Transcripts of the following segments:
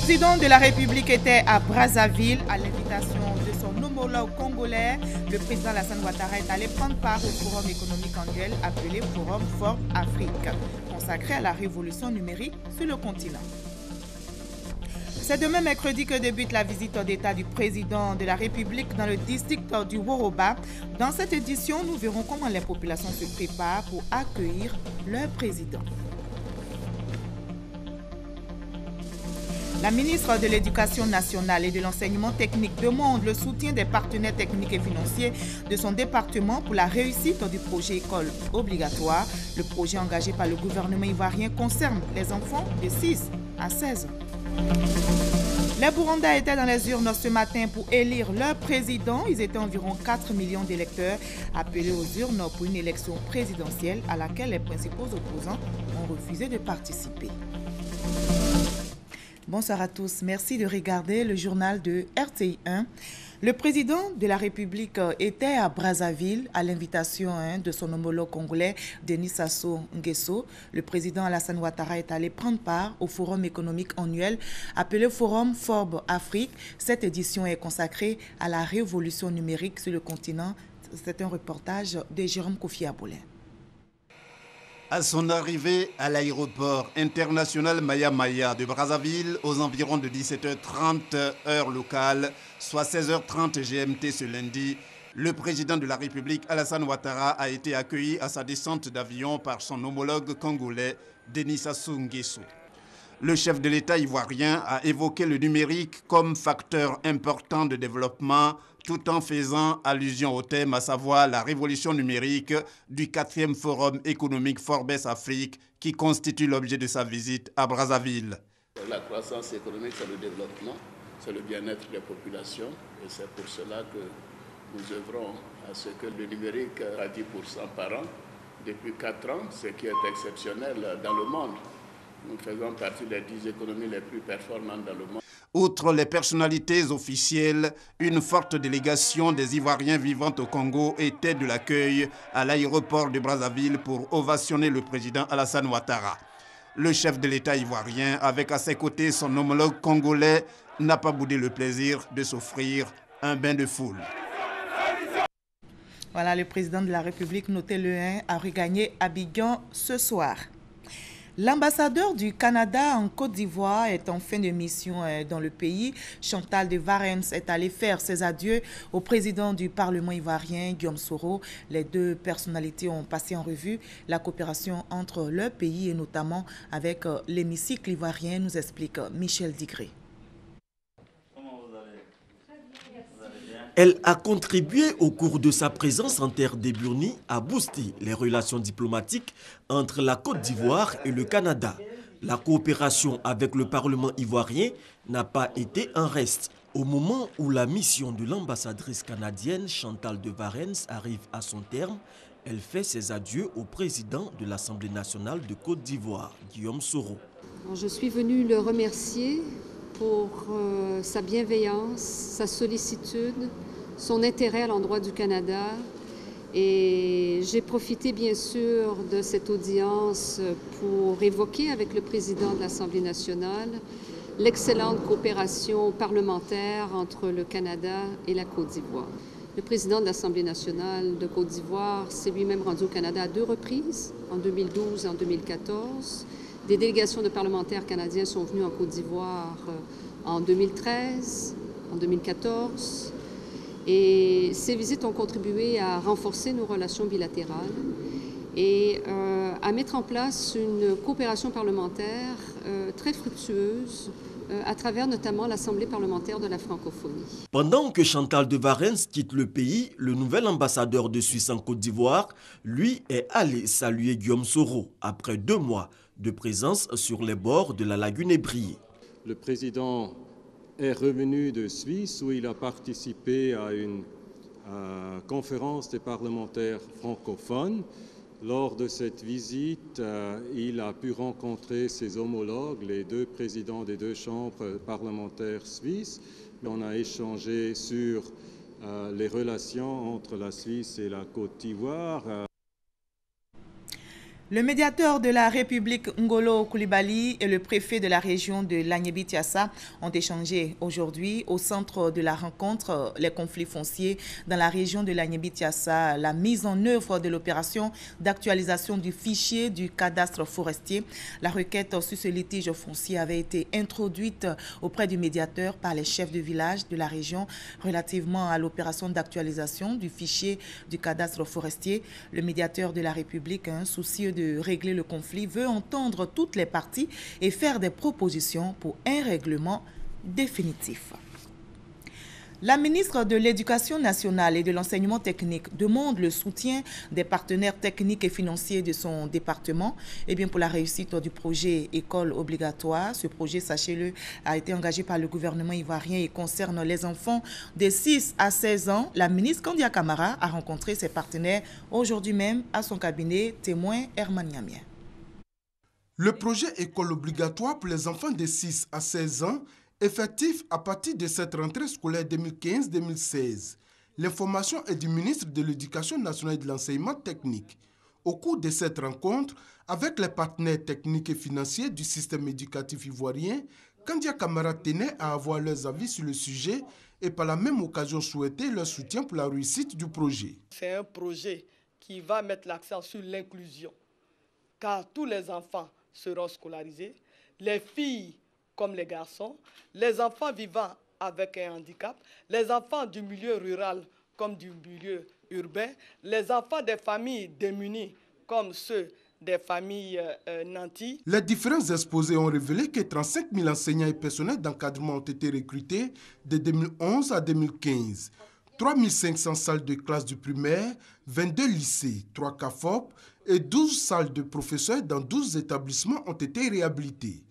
président de la République était à Brazzaville à l'invitation de son homologue congolais. Le président Alassane Ouattara est allé prendre part au forum économique annuel appelé Forum Forbes Afrique, consacré à la révolution numérique sur le continent. C'est demain mercredi que débute la visite d'État du président de la République dans le district du Woroba. Dans cette édition, nous verrons comment les populations se préparent pour accueillir leur président. La ministre de l'Éducation nationale et de l'enseignement technique demande le soutien des partenaires techniques et financiers de son département pour la réussite du projet école obligatoire. Le projet engagé par le gouvernement ivoirien concerne les enfants de 6 à 16 ans. Les Burundais étaient dans les urnes ce matin pour élire leur président. Ils étaient environ 4 millions d'électeurs appelés aux urnes pour une élection présidentielle à laquelle les principaux opposants ont refusé de participer. Bonsoir à tous. Merci de regarder le journal de RTI 1. Le président de la République était à Brazzaville à l'invitation de son homologue congolais Denis Sassou Nguesso. Le président Alassane Ouattara est allé prendre part au forum économique annuel appelé Forum Forbes Afrique. Cette édition est consacrée à la révolution numérique sur le continent. C'est un reportage de Jérôme Kofi Aboulé. À son arrivée à l'aéroport international Maya Maya de Brazzaville aux environs de 17h30 heure locale, soit 16h30 GMT ce lundi, le président de la République Alassane Ouattara a été accueilli à sa descente d'avion par son homologue congolais Denis Sassou Nguesso. Le chef de l'État ivoirien a évoqué le numérique comme facteur important de développement tout en faisant allusion au thème, à savoir la révolution numérique du 4e Forum économique Forbes Afrique qui constitue l'objet de sa visite à Brazzaville. La croissance économique, c'est le développement, c'est le bien-être des populations et c'est pour cela que nous œuvrons à ce que le numérique à 10% par an depuis 4 ans, ce qui est exceptionnel dans le monde. Nous faisons partie des 10 économies les plus performantes dans le monde. Outre les personnalités officielles, une forte délégation des Ivoiriens vivant au Congo était de l'accueil à l'aéroport de Brazzaville pour ovationner le président Alassane Ouattara. Le chef de l'État ivoirien, avec à ses côtés son homologue congolais, n'a pas boudé le plaisir de s'offrir un bain de foule. Voilà, le président de la République, noté le 1, a regagné Abidjan ce soir. L'ambassadeur du Canada en Côte d'Ivoire est en fin de mission dans le pays. Chantal de Varens est allée faire ses adieux au président du Parlement ivoirien, Guillaume Soro. Les deux personnalités ont passé en revue la coopération entre leur pays et notamment avec l'hémicycle ivoirien, nous explique Michel Digré. Elle a contribué au cours de sa présence en terre des Burni à booster les relations diplomatiques entre la Côte d'Ivoire et le Canada. La coopération avec le Parlement ivoirien n'a pas été un reste. Au moment où la mission de l'ambassadrice canadienne Chantal de Varens arrive à son terme, elle fait ses adieux au président de l'Assemblée nationale de Côte d'Ivoire, Guillaume Soro. Je suis venue le remercier pour sa bienveillance, sa sollicitude, son intérêt à l'endroit du Canada. Et j'ai profité bien sûr de cette audience pour évoquer avec le président de l'Assemblée nationale l'excellente coopération parlementaire entre le Canada et la Côte d'Ivoire. Le président de l'Assemblée nationale de Côte d'Ivoire s'est lui-même rendu au Canada à 2 reprises, en 2012 et en 2014. Des délégations de parlementaires canadiens sont venues en Côte d'Ivoire en 2013, en 2014. Et ces visites ont contribué à renforcer nos relations bilatérales et à mettre en place une coopération parlementaire très fructueuse à travers notamment l'Assemblée parlementaire de la francophonie. Pendant que Chantal de Varens quitte le pays, le nouvel ambassadeur de Suisse en Côte d'Ivoire, lui, est allé saluer Guillaume Soro après 2 mois de présence sur les bords de la lagune ébriée. Le président est revenu de Suisse où il a participé à une conférence des parlementaires francophones. Lors de cette visite, il a pu rencontrer ses homologues, les 2 présidents des 2 chambres parlementaires suisses. On a échangé sur les relations entre la Suisse et la Côte d'Ivoire. Le médiateur de la République Ngolo Coulibaly et le préfet de la région de Lagnébi-Tiassa ont échangé aujourd'hui au centre de la rencontre les conflits fonciers dans la région de Lagnébi-Tiassa, la mise en œuvre de l'opération d'actualisation du fichier du cadastre forestier. La requête sur ce litige foncier avait été introduite auprès du médiateur par les chefs de village de la région relativement à l'opération d'actualisation du fichier du cadastre forestier. Le médiateur de la République, soucieux de régler le conflit, veut entendre toutes les parties et faire des propositions pour un règlement définitif. La ministre de l'Éducation nationale et de l'enseignement technique demande le soutien des partenaires techniques et financiers de son département pour la réussite du projet École obligatoire. Ce projet, sachez-le, a été engagé par le gouvernement ivoirien et concerne les enfants de 6 à 16 ans. La ministre Kandia Camara a rencontré ses partenaires aujourd'hui même à son cabinet, témoin Herman Niamien. Le projet École obligatoire pour les enfants de 6 à 16 ans effectif à partir de cette rentrée scolaire 2015-2016. L'information est du ministre de l'Éducation nationale et de l'enseignement technique. Au cours de cette rencontre, avec les partenaires techniques et financiers du système éducatif ivoirien, Kandia Camara tenait à avoir leurs avis sur le sujet et par la même occasion souhaiter leur soutien pour la réussite du projet. C'est un projet qui va mettre l'accent sur l'inclusion, car tous les enfants seront scolarisés, les filles comme les garçons, les enfants vivant avec un handicap, les enfants du milieu rural comme du milieu urbain, les enfants des familles démunies comme ceux des familles nantis. Les différents exposés ont révélé que 35 000 enseignants et personnels d'encadrement ont été recrutés de 2011 à 2015. 3 500 salles de classe du primaire, 22 lycées, 3 CAFOP et 12 salles de professeurs dans 12 établissements ont été réhabilitées.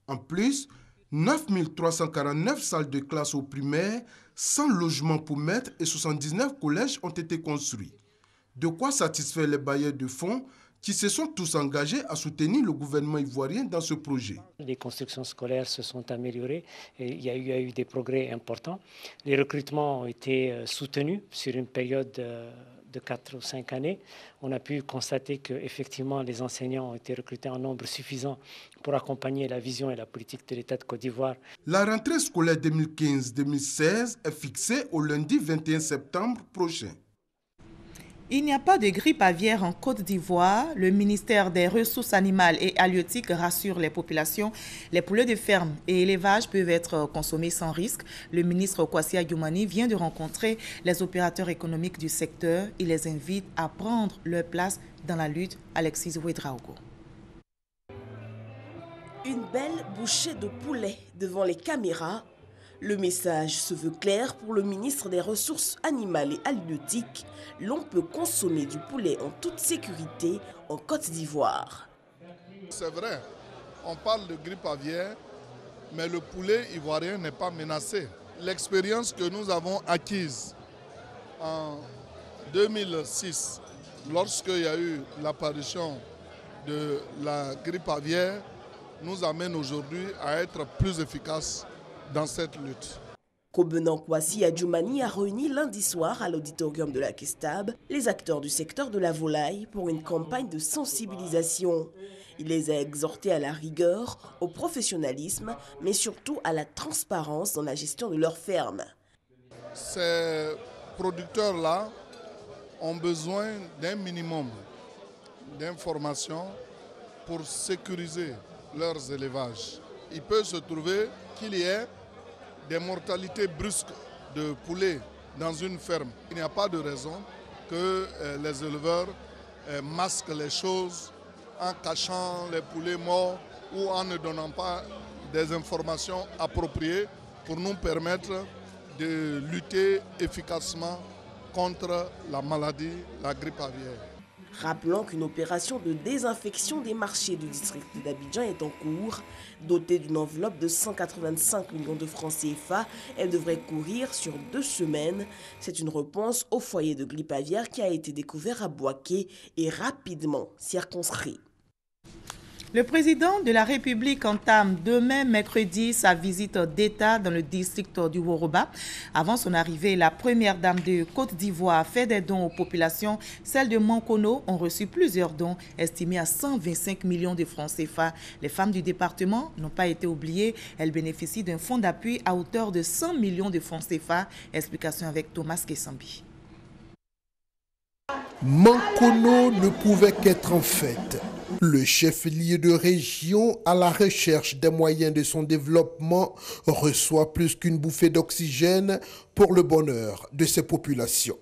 En plus, 9 349 salles de classe au primaire, 100 logements pour maîtres et 79 collèges ont été construits. De quoi satisfaire les bailleurs de fonds qui se sont tous engagés à soutenir le gouvernement ivoirien dans ce projet. Les constructions scolaires se sont améliorées et il y a eu des progrès importants. Les recrutements ont été soutenus sur une période de 4 ou 5 années. On a pu constater qu'effectivement les enseignants ont été recrutés en nombre suffisant pour accompagner la vision et la politique de l'État de Côte d'Ivoire. La rentrée scolaire 2015-2016 est fixée au lundi 21 septembre prochain. Il n'y a pas de grippe aviaire en Côte d'Ivoire. Le ministère des Ressources animales et halieutiques rassure les populations. Les poulets de ferme et élevage peuvent être consommés sans risque. Le ministre Kwasi Adjoumani vient de rencontrer les opérateurs économiques du secteur. Il les invite à prendre leur place dans la lutte. Alexis Ouedraogo. Une belle bouchée de poulet devant les caméras. Le message se veut clair pour le ministre des Ressources animales et halieutiques. L'on peut consommer du poulet en toute sécurité en Côte d'Ivoire. C'est vrai, on parle de grippe aviaire, mais le poulet ivoirien n'est pas menacé. L'expérience que nous avons acquise en 2006, lorsqu'il y a eu l'apparition de la grippe aviaire, nous amène aujourd'hui à être plus efficaces dans cette lutte. Kobenan Kwasi Adjoumani a réuni lundi soir à l'auditorium de la Kestab les acteurs du secteur de la volaille pour une campagne de sensibilisation. Il les a exhortés à la rigueur, au professionnalisme, mais surtout à la transparence dans la gestion de leurs fermes. Ces producteurs-là ont besoin d'un minimum d'informations pour sécuriser leurs élevages. Il peut se trouver qu'il y ait des mortalités brusques de poulets dans une ferme. Il n'y a pas de raison que les éleveurs masquent les choses en cachant les poulets morts ou en ne donnant pas des informations appropriées pour nous permettre de lutter efficacement contre la maladie, la grippe aviaire. Rappelons qu'une opération de désinfection des marchés du district d'Abidjan est en cours. Dotée d'une enveloppe de 185 millions de francs CFA, elle devrait courir sur 2 semaines. C'est une réponse au foyer de grippe aviaire qui a été découvert à Bouaké et rapidement circonscrit. Le président de la République entame demain, mercredi, sa visite d'État dans le district du Woroba. Avant son arrivée, la première dame de Côte d'Ivoire a fait des dons aux populations. Celles de Mankono ont reçu plusieurs dons estimés à 125 millions de francs CFA. Les femmes du département n'ont pas été oubliées. Elles bénéficient d'un fonds d'appui à hauteur de 100 millions de francs CFA. Explication avec Thomas Kessambi. Mankono ne pouvait qu'être en fête. Le chef-lieu de région, à la recherche des moyens de son développement, reçoit plus qu'une bouffée d'oxygène pour le bonheur de ses populations.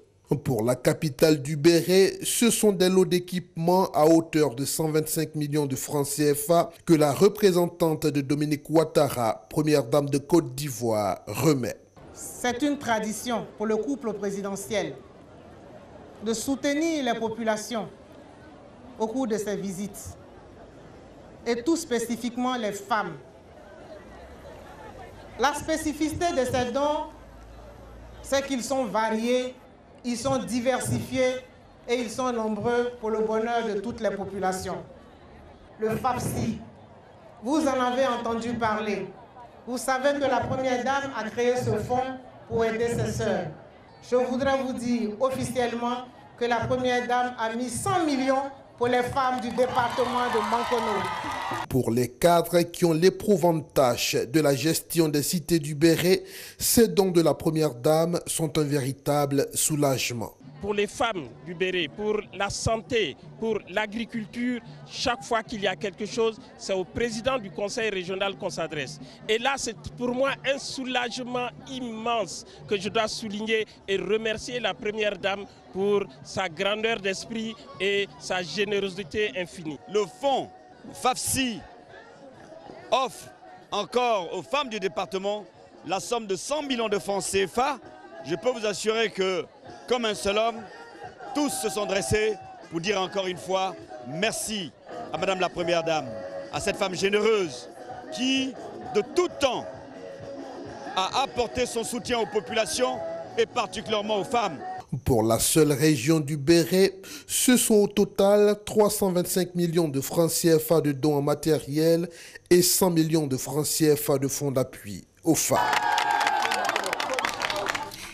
Pour la capitale du Béret, ce sont des lots d'équipement à hauteur de 125 millions de francs CFA que la représentante de Dominique Ouattara, première dame de Côte d'Ivoire, remet. C'est une tradition pour le couple présidentiel de soutenir les populations au cours de ces visites, et tout spécifiquement les femmes. La spécificité de ces dons, c'est qu'ils sont variés, ils sont diversifiés et ils sont nombreux pour le bonheur de toutes les populations. Le FAPSI, vous en avez entendu parler. Vous savez que la première dame a créé ce fonds pour aider ses sœurs. Je voudrais vous dire officiellement que la première dame a mis 100 millions pour les femmes du département de Mankono. Pour les cadres qui ont l'éprouvante tâche de la gestion des cités du Béret, ces dons de la première dame sont un véritable soulagement. Pour les femmes du Béret, pour la santé, pour l'agriculture, chaque fois qu'il y a quelque chose, c'est au président du conseil régional qu'on s'adresse. Et là, c'est pour moi un soulagement immense que je dois souligner et remercier la première dame pour sa grandeur d'esprit et sa générosité infinie. Le fonds FAPSI offre encore aux femmes du département la somme de 100 millions de francs CFA. Je peux vous assurer que, comme un seul homme, tous se sont dressés pour dire encore une fois merci à Madame la Première Dame, à cette femme généreuse qui, de tout temps, a apporté son soutien aux populations et particulièrement aux femmes. Pour la seule région du Béret, ce sont au total 325 millions de francs CFA de dons en matériel et 100 millions de francs CFA de fonds d'appui aux femmes.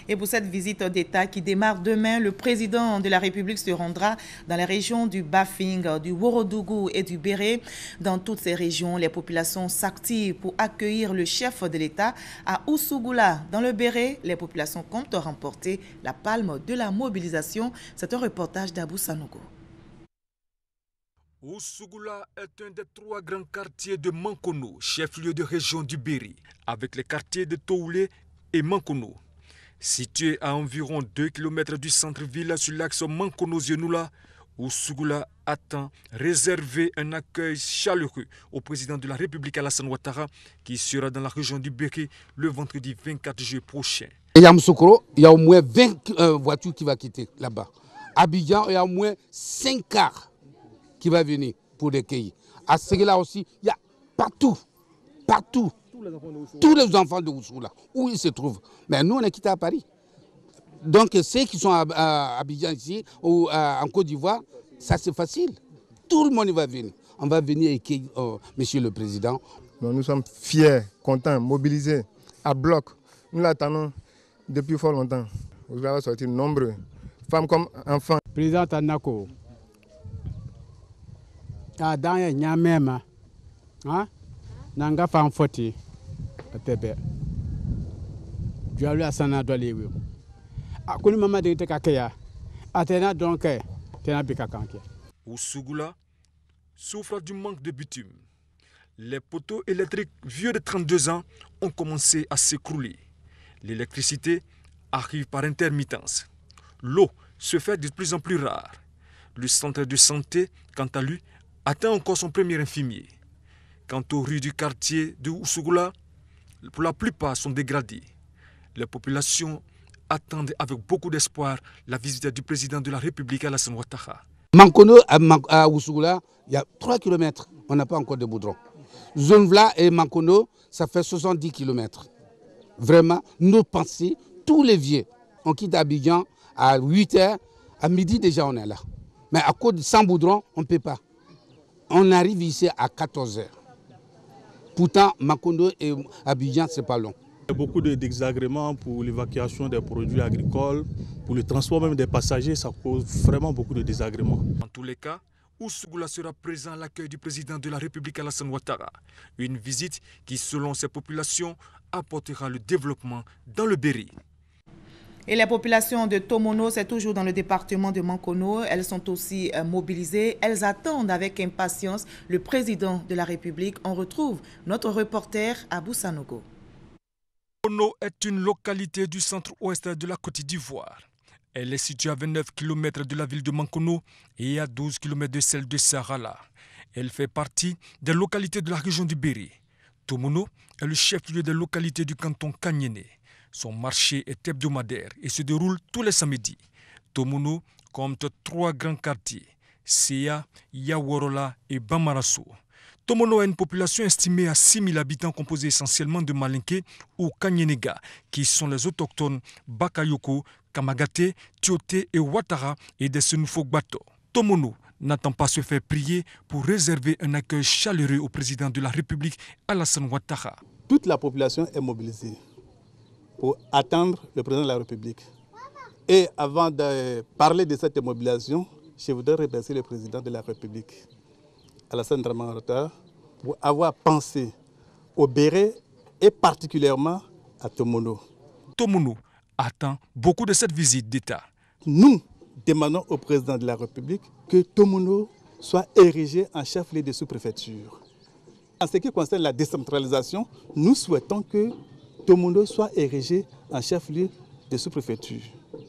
Et pour cette visite d'État qui démarre demain, le président de la République se rendra dans les régions du Bafing, du Worodougou et du Béret. Dans toutes ces régions, les populations s'activent pour accueillir le chef de l'État à Oussougoula. Dans le Béret, les populations comptent remporter la palme de la mobilisation. C'est un reportage d'Abou Sanogo. Oussougoula est un des 3 grands quartiers de Mankono, chef-lieu de région du Béret, avec les quartiers de Toulé et Mankono. Situé à environ 2 km du centre-ville sur l'axe Mankono-Zenoula, Oussougoula attend réserver un accueil chaleureux au président de la République Alassane Ouattara qui sera dans la région du Béret le vendredi 24 juillet prochain. Et à Moussokoro, il y a au moins 20 voitures qui vont quitter là-bas. À Abidjan, il y a au moins 5 cars qui vont venir pour l'accueillir. À Ségala aussi, il y a partout. Tous les enfants de Oussougoula, où ils se trouvent. Mais nous, on est quittés à Paris. Donc, ceux qui sont à Abidjan ici, ou en Côte d'Ivoire, ça c'est facile. Tout le monde va venir. On va venir accueillir Monsieur le Président. Nous sommes fiers, contents, mobilisés, à bloc. Nous l'attendons depuis fort longtemps. Vous allez sortir nombreux, femmes comme enfants. Président Tanako, Adanya Nyamema, Nanga Fanfoti. Pepe. Tu as lu à Sana Dolewu. A connu maman de Tekakea. Athéna donc, Tena Bikakanke. Oussougoula souffre du manque de bitume. Les poteaux électriques vieux de 32 ans ont commencé à s'écrouler. L'électricité arrive par intermittence. L'eau se fait de plus en plus rare. Le centre de santé, quant à lui, atteint encore son premier infirmier. Quant aux rues du quartier de Oussougoula, pour la plupart sont dégradées. Les populations attendent avec beaucoup d'espoir la visite du président de la République Alassane Ouattara. Mankono à Oussougoula, il y a 3 km, on n'a pas encore de goudron. Zonvla et Mankono, ça fait 70 km. Vraiment, nos pensées, tous les vieux, on quitte Abidjan à 8 h, à midi déjà on est là. Mais à cause de sans goudron, on ne peut pas. On arrive ici à 14h. Pourtant, Macondo et Abidjan, ce n'est pas long. Il y a beaucoup de désagréments pour l'évacuation des produits agricoles, pour le transport même des passagers, ça cause vraiment beaucoup de désagréments. En tous les cas, Oussougoula sera présent à l'accueil du président de la République Alassane Ouattara. Une visite qui, selon ses populations, apportera le développement dans le Berry. Et les populations de Tomono, c'est toujours dans le département de Mankono. Elles sont aussi mobilisées. Elles attendent avec impatience le président de la République. On retrouve notre reporter Abou Sanogo. Tomono est une localité du centre-ouest de la Côte d'Ivoire. Elle est située à 29 km de la ville de Mankono et à 12 km de celle de Sarala. Elle fait partie des localités de la région du Berry. Tomono est le chef-lieu des localités du canton Kanyene. Son marché est hebdomadaire et se déroule tous les samedis. Tomono compte 3 grands quartiers, Seya, Yaworola et Bamarasso. Tomono a une population estimée à 6 000 habitants composée essentiellement de Malinké ou Kanyenega, qui sont les autochtones Bakayoko, Kamagate, Tioté et Ouattara et des Senufo-Gbato. Tomono n'attend pas se faire prier pour réserver un accueil chaleureux au président de la République, Alassane Ouattara. Toute la population est mobilisée pour attendre le président de la République. Et avant de parler de cette mobilisation, je voudrais remercier le président de la République, Alassane Ouattara, pour avoir pensé au Berry et particulièrement à Tomono. Tomono attend beaucoup de cette visite d'État. Nous demandons au président de la République que Tomono soit érigé en chef-lieu de sous-préfecture. En ce qui concerne la décentralisation, nous souhaitons que Tomono soit érigé en chef-lieu de sous-préfecture.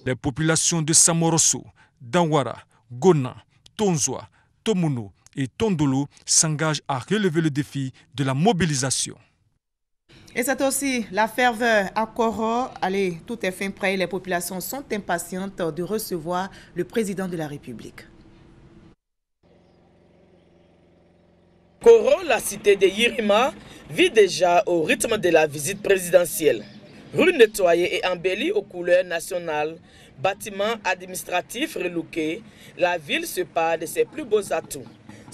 Les populations de Samorosso, Danwara, Gona, Tonzoa, Tomono et Tondolo s'engagent à relever le défi de la mobilisation. Et c'est aussi la ferveur à Koro. Allez, tout est fin prêt. Les populations sont impatientes de recevoir le président de la République. Koro, la cité de Yirima, vit déjà au rythme de la visite présidentielle. Rue nettoyée et embellie aux couleurs nationales, bâtiments administratifs relookés, la ville se part de ses plus beaux atouts.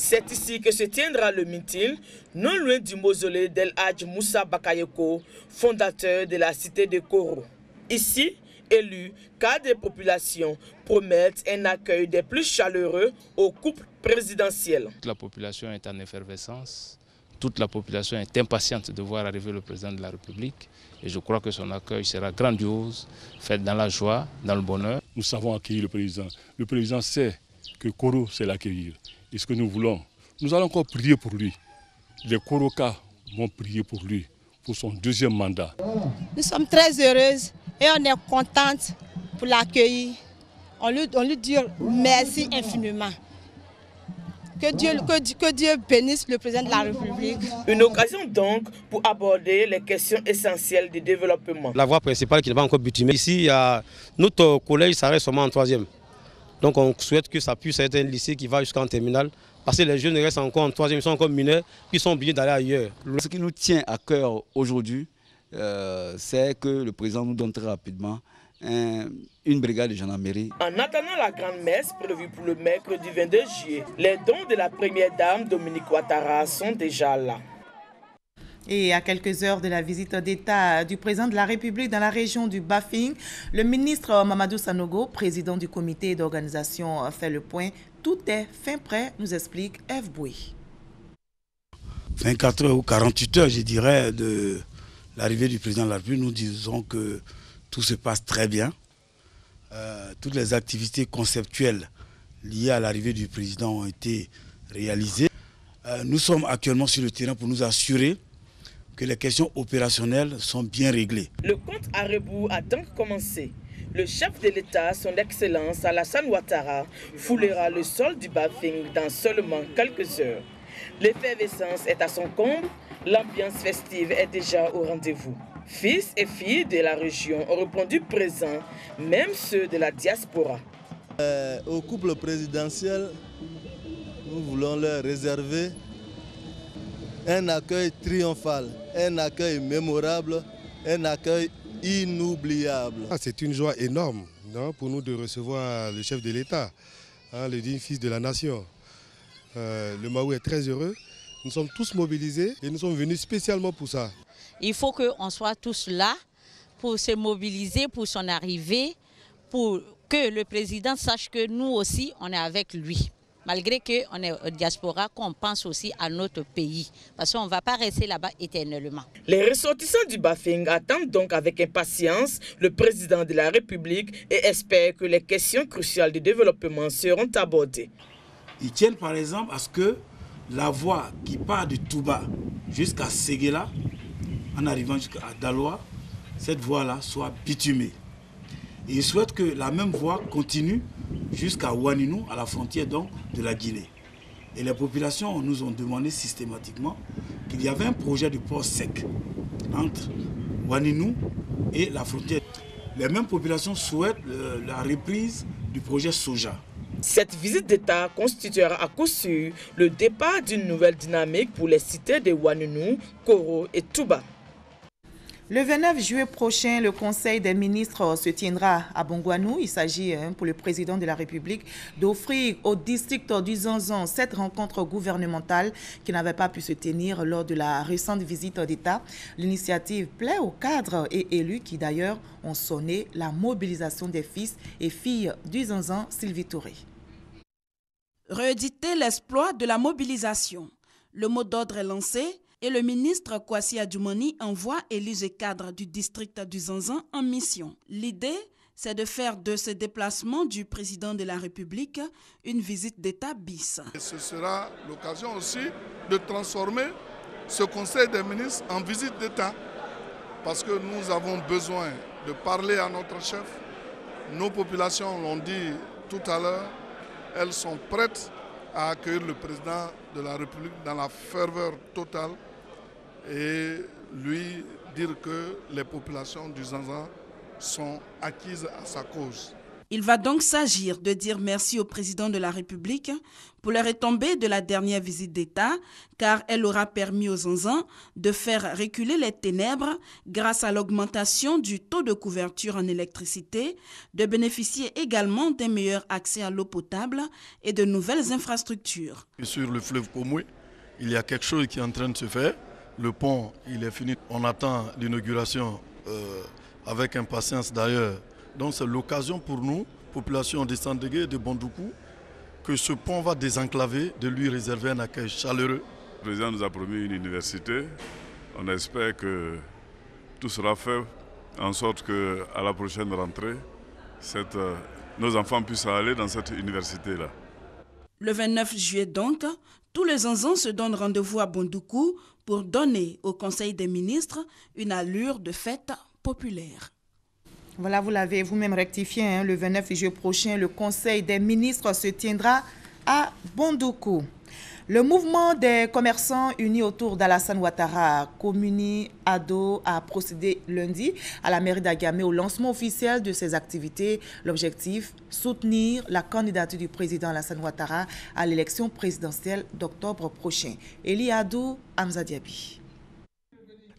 C'est ici que se tiendra le meeting, non loin du mausolée d'El Hadj Moussa Bakayoko, fondateur de la cité de Koro. Ici, élus, cadres des populations promettent un accueil des plus chaleureux au couple présidentiel. Toute la population est en effervescence, toute la population est impatiente de voir arriver le président de la République et je crois que son accueil sera grandiose, fait dans la joie, dans le bonheur. Nous savons accueillir le président. Le président sait que Koro sait l'accueillir. Et ce que nous voulons, nous allons encore prier pour lui. Les Korokas vont prier pour lui, pour son deuxième mandat. Nous sommes très heureuses et on est contente pour l'accueillir. On lui dit merci infiniment. Que Dieu bénisse le président de la République. Une occasion donc pour aborder les questions essentielles du développement. La voie principale qui n'est pas encore bitumée. Ici, notre collège s'arrête seulement en 3e. Donc on souhaite que ça puisse être un lycée qui va jusqu'en terminale. Parce que les jeunes restent encore en 3e, ils sont encore mineurs, puis ils sont obligés d'aller ailleurs. Ce qui nous tient à cœur aujourd'hui, c'est que le président nous donne très rapidement une brigade de gendarmerie. En attendant la grande messe prévue pour le mercredi 22 juillet, les dons de la première dame Dominique Ouattara sont déjà là. Et à quelques heures de la visite d'État du président de la République dans la région du Bafing, le ministre Mamadou Sanogo, président du comité d'organisation, fait le point. Tout est fin prêt, nous explique F. Bouy. 24 heures ou 48 heures, je dirais, de l'arrivée du président de la République, nous disons que tout se passe très bien. Toutes les activités conceptuelles liées à l'arrivée du président ont été réalisées. Nous sommes actuellement sur le terrain pour nous assurer que les questions opérationnelles sont bien réglées. Le compte à rebours a donc commencé. Le chef de l'État, son Excellence Alassane Ouattara, foulera le sol du Bafing dans seulement quelques heures. L'effervescence est à son comble, l'ambiance festive est déjà au rendez-vous. Fils et filles de la région ont répondu présents, même ceux de la diaspora. Au couple présidentiel, nous voulons leur réserver un accueil triomphal, un accueil mémorable, un accueil inoubliable. C'est une joie énorme pour nous de recevoir le chef de l'État, le digne fils de la nation. Le Mahou est très heureux. Nous sommes tous mobilisés et nous sommes venus spécialement pour ça. Il faut qu'on soit tous là pour se mobiliser pour son arrivée, pour que le président sache que nous aussi, on est avec lui. Malgré qu'on est au diaspora, qu'on pense aussi à notre pays. Parce qu'on ne va pas rester là-bas éternellement. Les ressortissants du Bafing attendent donc avec impatience le président de la République et espèrent que les questions cruciales du développement seront abordées. Ils tiennent par exemple à ce que la voie qui part de Touba jusqu'à Séguéla, en arrivant jusqu'à Daloa, cette voie-là soit bitumée. Et ils souhaitent que la même voie continue jusqu'à Ouaninou, à la frontière donc de la Guinée. Et les populations nous ont demandé systématiquement qu'il y avait un projet de port sec entre Ouaninou et la frontière. Les mêmes populations souhaitent la reprise du projet Soja. Cette visite d'État constituera à coup sûr le départ d'une nouvelle dynamique pour les cités de Ouaninou, Koro et Touba. Le 29 juillet prochain, le Conseil des ministres se tiendra à Bongouanou. Il s'agit pour le président de la République d'offrir au district du Zanzan cette rencontre gouvernementale qui n'avait pas pu se tenir lors de la récente visite d'État. L'initiative plaît aux cadres et élus qui d'ailleurs ont sonné la mobilisation des fils et filles du Zanzan, Sylvie Touré. Rééditer l'exploit de la mobilisation. Le mot d'ordre est lancé. Et le ministre Kwasi Adjoumani envoie élus et cadres du district du Zanzan en mission. L'idée, c'est de faire de ce déplacement du président de la République une visite d'État bis. Et ce sera l'occasion aussi de transformer ce Conseil des ministres en visite d'État. Parce que nous avons besoin de parler à notre chef. Nos populations l'ont dit tout à l'heure, elles sont prêtes à accueillir le président de la République dans la ferveur totale et lui dire que les populations du Zanzan sont acquises à sa cause. Il va donc s'agir de dire merci au président de la République pour les retombées de la dernière visite d'État, car elle aura permis aux Zanzans de faire reculer les ténèbres grâce à l'augmentation du taux de couverture en électricité, de bénéficier également d'un meilleur accès à l'eau potable et de nouvelles infrastructures. Sur le fleuve Pomoué, il y a quelque chose qui est en train de se faire. Le pont, il est fini. On attend l'inauguration avec impatience d'ailleurs. Donc c'est l'occasion pour nous, population de Sandégué et de Bondoukou, que ce pont va désenclaver, de lui réserver un accueil chaleureux. Le président nous a promis une université. On espère que tout sera fait en sorte qu'à la prochaine rentrée, nos enfants puissent aller dans cette université-là. Le 29 juillet donc, tous les Zanzans se donnent rendez-vous à Bondoukou pour donner au Conseil des ministres une allure de fête populaire. Voilà, vous l'avez vous-même rectifié, le 29 juillet prochain, le Conseil des ministres se tiendra à Bondoukou. Le mouvement des commerçants unis autour d'Alassane Ouattara, Comuni Ado, a procédé lundi à la mairie d'Agamé au lancement officiel de ses activités. L'objectif, soutenir la candidature du président Alassane Ouattara à l'élection présidentielle d'octobre prochain. Eli Adou, Hamza Diaby.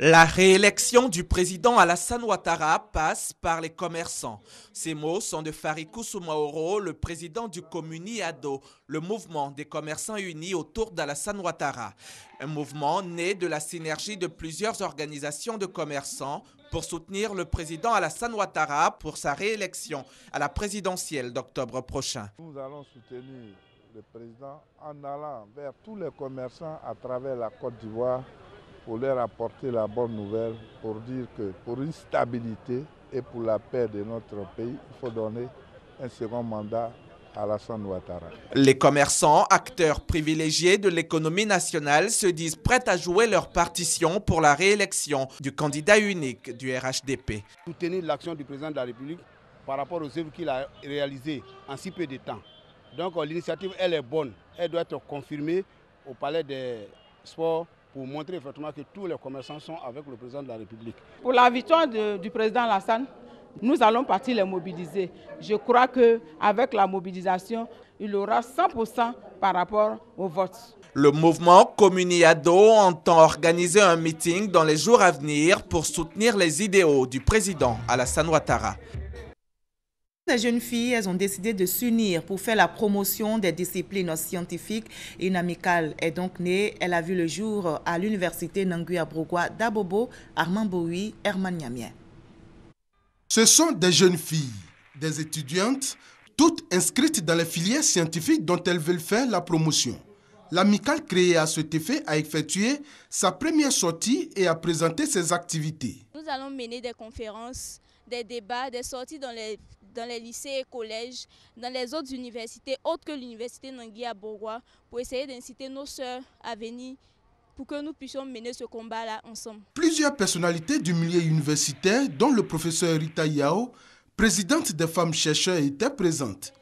La réélection du président Alassane Ouattara passe par les commerçants. Ces mots sont de Farikou Soumaoro, le président du Comuni Ado, le mouvement des commerçants unis autour d'Alassane Ouattara. Un mouvement né de la synergie de plusieurs organisations de commerçants pour soutenir le président Alassane Ouattara pour sa réélection à la présidentielle d'octobre prochain. Nous allons soutenir le président en allant vers tous les commerçants à travers la Côte d'Ivoire pour leur apporter la bonne nouvelle, pour dire que pour une stabilité et pour la paix de notre pays, il faut donner un second mandat à Alassane Ouattara. Les commerçants, acteurs privilégiés de l'économie nationale, se disent prêts à jouer leur partition pour la réélection du candidat unique du RHDP. Soutenir l'action du président de la République par rapport aux œuvres qu'il a réalisées en si peu de temps. Donc l'initiative, elle est bonne. Elle doit être confirmée au Palais des Sports pour montrer effectivement que tous les commerçants sont avec le président de la République. Pour la victoire du président Alassane, nous allons partir les mobiliser. Je crois qu'avec la mobilisation, il aura 100% par rapport au vote. Le mouvement Comuni Ado entend organiser un meeting dans les jours à venir pour soutenir les idéaux du président Alassane Ouattara. Ces jeunes filles, elles ont décidé de s'unir pour faire la promotion des disciplines scientifiques. Une amicale est donc née. Elle a vu le jour à l'université Nangui Abrogwa d'Abobo, Armand Boui, Herman Niamien. Ce sont des jeunes filles, des étudiantes, toutes inscrites dans les filières scientifiques dont elles veulent faire la promotion. L'amicale créée à cet effet a effectué sa première sortie et a présenté ses activités. Nous allons mener des conférences, des débats, des sorties dans les lycées et collèges, dans les autres universités, autres que l'université Nangui Abrogwa, pour essayer d'inciter nos sœurs à venir pour que nous puissions mener ce combat-là ensemble. Plusieurs personnalités du milieu universitaire, dont le professeur Rita Yao, présidente des femmes chercheurs, étaient présentes.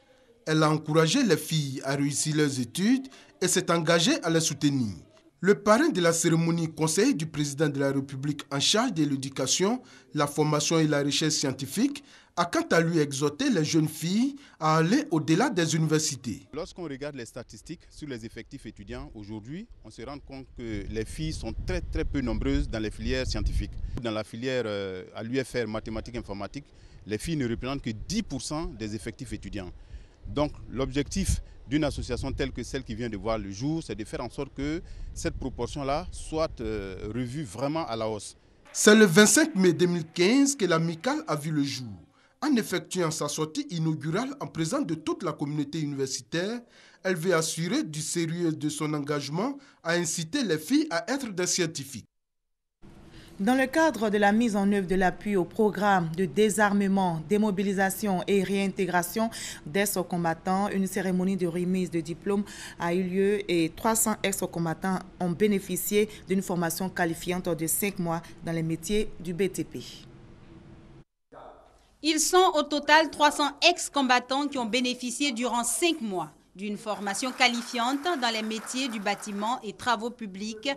Elle a encouragé les filles à réussir leurs études et s'est engagée à les soutenir. Le parrain de la cérémonie, conseiller du président de la République en charge de l'éducation, la formation et la recherche scientifique, a quant à lui exhorté les jeunes filles à aller au-delà des universités. Lorsqu'on regarde les statistiques sur les effectifs étudiants aujourd'hui, on se rend compte que les filles sont très peu nombreuses dans les filières scientifiques. Dans la filière à l'UFR mathématiques informatique, les filles ne représentent que 10% des effectifs étudiants. Donc l'objectif d'une association telle que celle qui vient de voir le jour, c'est de faire en sorte que cette proportion-là soit revue vraiment à la hausse. C'est le 25 mai 2015 que l'amicale a vu le jour. En effectuant sa sortie inaugurale en présence de toute la communauté universitaire, elle veut assurer du sérieux de son engagement à inciter les filles à être des scientifiques. Dans le cadre de la mise en œuvre de l'appui au programme de désarmement, démobilisation et réintégration d'ex-combattants, une cérémonie de remise de diplômes a eu lieu et 300 ex-combattants ont bénéficié d'une formation qualifiante de 5 mois dans les métiers du BTP. Ils sont au total 300 ex-combattants qui ont bénéficié durant 5 mois d'une formation qualifiante dans les métiers du bâtiment et travaux publics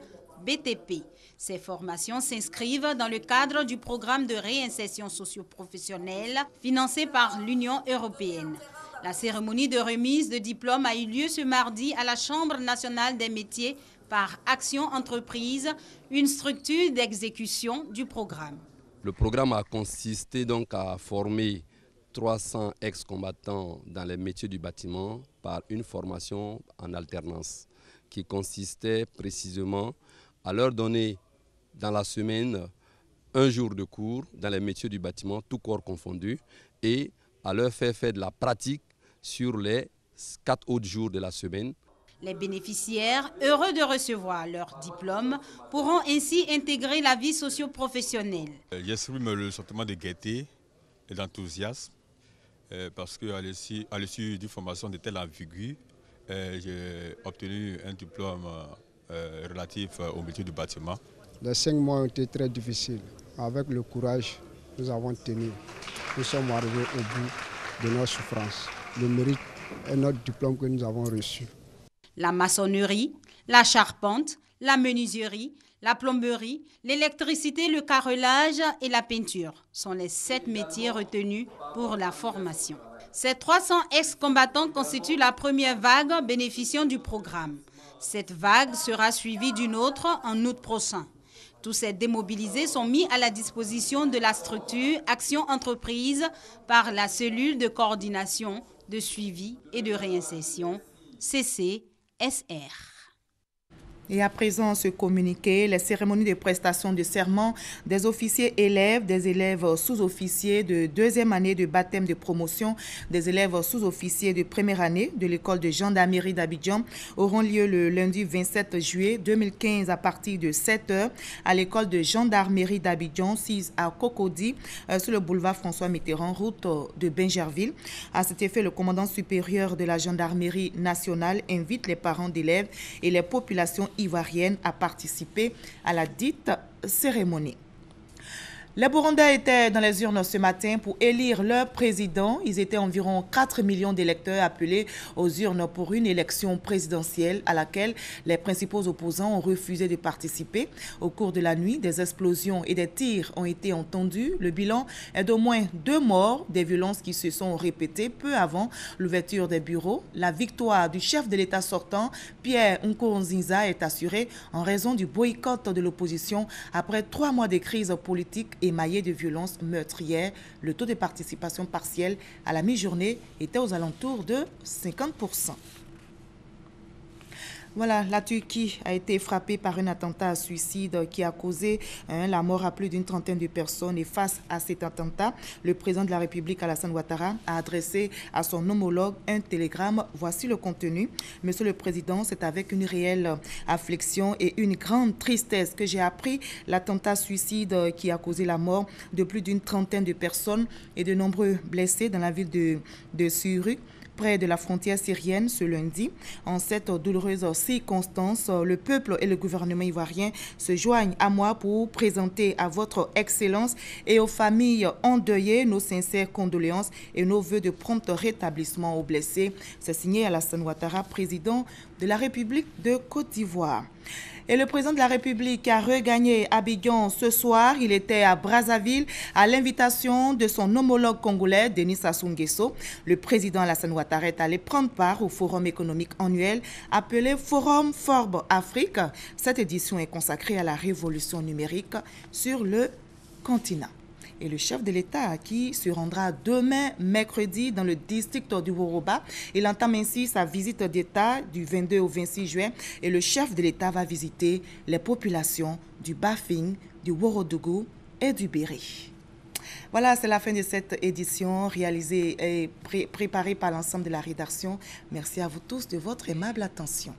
BTP. Ces formations s'inscrivent dans le cadre du programme de réinsertion socio-professionnelle financé par l'Union européenne. La cérémonie de remise de diplôme a eu lieu ce mardi à la Chambre nationale des métiers par Action Entreprise, une structure d'exécution du programme. Le programme a consisté donc à former 300 ex-combattants dans les métiers du bâtiment par une formation en alternance qui consistait précisément à leur donner dans la semaine un jour de cours dans les métiers du bâtiment, tout corps confondu, et à leur faire de la pratique sur les 4 autres jours de la semaine. Les bénéficiaires, heureux de recevoir leur diplôme, pourront ainsi intégrer la vie socio-professionnelle. J'exprime le sentiment de gaieté et d'enthousiasme parce qu'à l'issue d'une formation de telle envergure, j'ai obtenu un diplôme relatif au métier du bâtiment. Les 5 mois ont été très difficiles. Avec le courage, nous avons tenu. Nous sommes arrivés au bout de nos souffrances. Le mérite est notre diplôme que nous avons reçu. La maçonnerie, la charpente, la menuiserie, la plomberie, l'électricité, le carrelage et la peinture sont les 7 métiers retenus pour la formation. Ces 300 ex-combattants constituent la première vague bénéficiant du programme. Cette vague sera suivie d'une autre en août prochain. Tous ces démobilisés sont mis à la disposition de la structure Action Entreprise par la cellule de coordination, de suivi et de réinsertion, CCSR. Et à présent, ce communiqué, les cérémonies de prestation de serment des officiers élèves, des élèves sous-officiers de 2e année de baptême de promotion, des élèves sous-officiers de 1re année de l'école de gendarmerie d'Abidjan auront lieu le lundi 27 juillet 2015 à partir de 7h à l'école de gendarmerie d'Abidjan, 6 à Cocody, sur le boulevard François Mitterrand, route de Bingerville. À cet effet, le commandant supérieur de la gendarmerie nationale invite les parents d'élèves et les populations ivoirienne à participer à la dite cérémonie. Les Burundais étaient dans les urnes ce matin pour élire leur président. Ils étaient environ 4 millions d'électeurs appelés aux urnes pour une élection présidentielle à laquelle les principaux opposants ont refusé de participer. Au cours de la nuit, des explosions et des tirs ont été entendus. Le bilan est d'au moins 2 morts, des violences qui se sont répétées peu avant l'ouverture des bureaux. La victoire du chef de l'État sortant, Pierre Nkurunziza, est assurée en raison du boycott de l'opposition après 3 mois de crise politique émaillé de violences meurtrières. Le taux de participation partielle à la mi-journée était aux alentours de 50%. Voilà, la Turquie a été frappée par un attentat à suicide qui a causé la mort à plus d'une trentaine de personnes. Et face à cet attentat, le président de la République, Alassane Ouattara, a adressé à son homologue un télégramme. Voici le contenu. Monsieur le Président, c'est avec une réelle affliction et une grande tristesse que j'ai appris l'attentat suicide qui a causé la mort de plus d'une trentaine de personnes et de nombreux blessés dans la ville de Suruk, près de la frontière syrienne ce lundi. En cette douloureuse circonstance, le peuple et le gouvernement ivoirien se joignent à moi pour présenter à votre Excellence et aux familles endeuillées nos sincères condoléances et nos vœux de prompt rétablissement aux blessés. C'est signé Alassane Ouattara, président de la République de Côte d'Ivoire. Et le président de la République a regagné Abidjan ce soir. Il était à Brazzaville à l'invitation de son homologue congolais, Denis Sassou Nguesso. Le président Alassane Ouattara est allé prendre part au forum économique annuel appelé Forum Forbes Afrique. Cette édition est consacrée à la révolution numérique sur le continent. Et le chef de l'État qui se rendra demain, mercredi, dans le district du Woroba. Il entame ainsi sa visite d'État du 22 au 26 juin. Et le chef de l'État va visiter les populations du Bafing, du Worodougou et du Béri. Voilà, c'est la fin de cette édition réalisée et préparée par l'ensemble de la rédaction. Merci à vous tous de votre aimable attention.